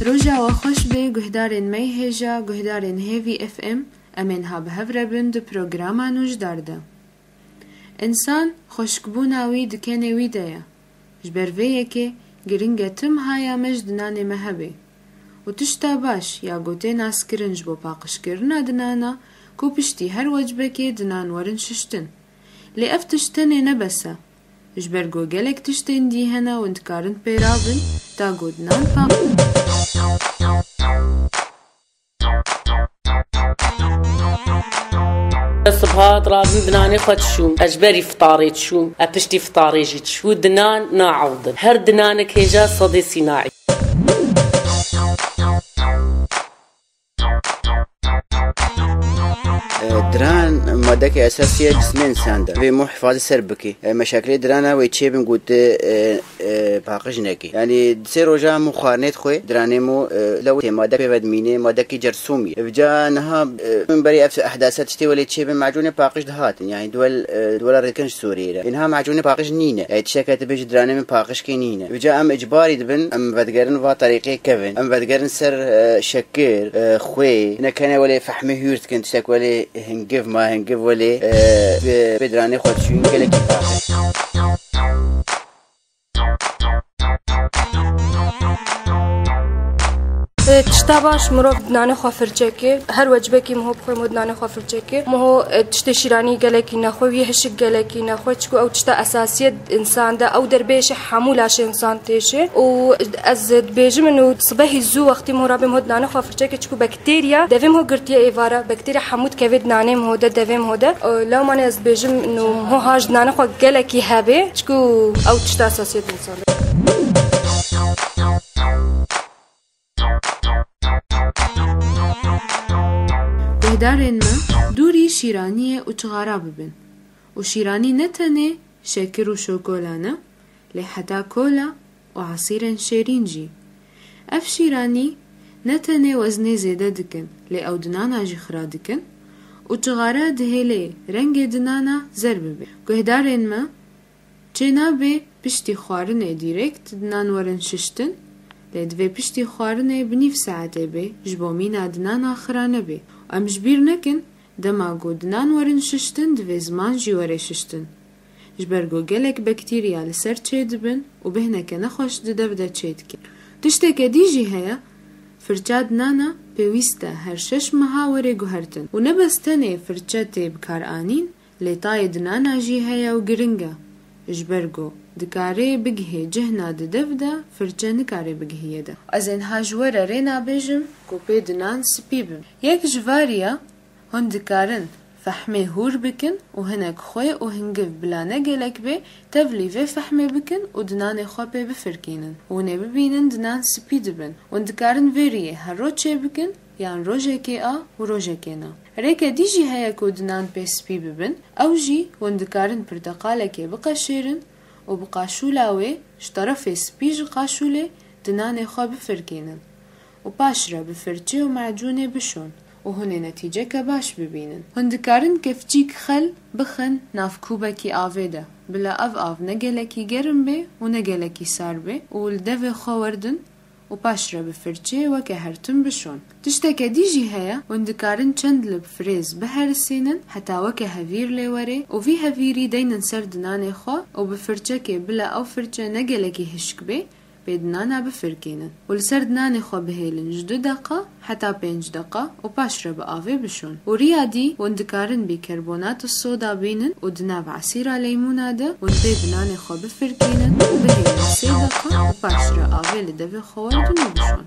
روجا وخوش به گهدارن می هجا گهدارن هیوی اف ام امن ها به هفربند پروگراما نوش دارده. انسان خوشکبوناوی دکنه وی دیا. جبرویه که گرینگه تم هایا مجدنان مهبه. و تشتا باش یا گوته ناس کرنج بو پاقش کرنا دنانا کو پشتی هر وجبه که دنان ورن ششتن. لی اف تشتنه نبسه. جبرگو گلک تشتین دی هنا و انتکارن پیرابن تا گودنان پاقن. الصبحات رابن دناني خد شوم اجبري فطاري تشوم ابشتي فطاري جيت شو دنان ناعوض هر دنانك هيجا صدي صناعي دران مادة أساسية جسم الإنسان ده في مو حفاظ سربكي مشاكل درانا ويتشيبن قلت باقش نكي يعني تصير رجع مقارنة خوي دراني مو لو مادة بفدمينة مادة كي جرسومي فجاء نها من بري أحداثات تشتي ولا تشيبن معجونة باقش دهات يعني دول ركنش سوريا إنها معجونة باقش نينا يعني تشكت بيج دراني من باقش كنينا فجاء أم إجباري دبن أم بدقرن وطريقة كفن أم بدقرن سر شكر خوي نكنا ولا فحمي هيرت كنت شك ولا هنجف ما هنجف ولا بدراني خود شوين كلا كيفاش تشتاباش مروف دنانه خافرچه هر وجبه کی مهو بخوی مدنانه خافرچه مهو تشت شیرانی گلکی نخوی هش گلکی نخوی چکو او تشت اساسیت انسان ده او دربیش حمولاش انسان تیشه و از بیجم انو صبح زو وقتی مرابه مدنانه خافرچه چکو بکتریا دویم هو گرتیه ایوارا بکتریا حمود کوید نانه مهو ده دویم هو ده لو من از بیجم انو مهو هاج دنانه خو گلکی هبه چکو او تشت اساسیت انسان ده. دارن ما دوری شیرانیه و چغارا ببن و شیرانی نتنه شکر و شوکولانه لی حتا کولا و عصیر شیرینجی اف شیرانی نتنه وزنه زیده دکن لی او دنانا جخرا دکن و چغارا دهیله رنگ دنانا زر ببن گهدارن ما چنا به پشتی خوارنه دیرکت دنان ورن ششتن لی دوی پشتی خوارنه بنیف ساعته به جبومین دنانا خرانه به ام جبیر نکن دماغو دنان ورن ششتن دوی زمان جی وره ششتن جبرگو گلک بکتریا لسر چه دبن و بهنکه نخوش دده چه دکن تشتکه دیجی هیا فرچه دنانا پیوسته هر شش محاوره گوهرتن و نبستنه فرچه تیب کار آنین لیتای دنانا جی هیا و گرنگه جبرگو دکاره بگه جهنا دده فرچه نکاره بگه ده از اینها جوره رینا بیجم کوپی دنان سپی بم یک جواریا هن دکارن فحمه هور بکن و هنک خوی و هنگف بلانه گلک به تبلیوه فحمه بکن و دنان خواه بفرکینن و نه ببینن دنان سپی دبن و دکارن ویریه هر رو چه بکن یان روژه که آ و روژه که نا ریکه دیجی هیا که دنان پی سپی ببن او جی و دکارن پرتقاله که بقاشیرن و بقاشولاوه شطرف سپیج قاشوله دنان خواه بفرکینن و باش را بفرچه و معجونه بشون و هنه نتیجه که باش ببینن هندکارن کفچیک خل بخن نافکوبه کی آوه ده بلا آو نگلکی گرم به و نگلکی سار به و لدوه خواردن و باش را بفرچه و که هرتن بشون تشتکه دیجی هیا وندکارن چند لب فریز بهرسینن حتا و که هویر لیوره و وی هویری دینن سر دنان خواه و بفرچه که بلا او فرچه نگلکی هشک به بدنانا بفركينن ولسردناني خو بهيلن جدو دقة حتى 5 دقة وباش رب آوي بشون وريادي وندكارن بكربونات الصودا بينن ودنا بعصير ليمونة ده وندبناني خو بفركينن وبهيلن 3 دقة وباش رب آوي لدبي خوردن بشون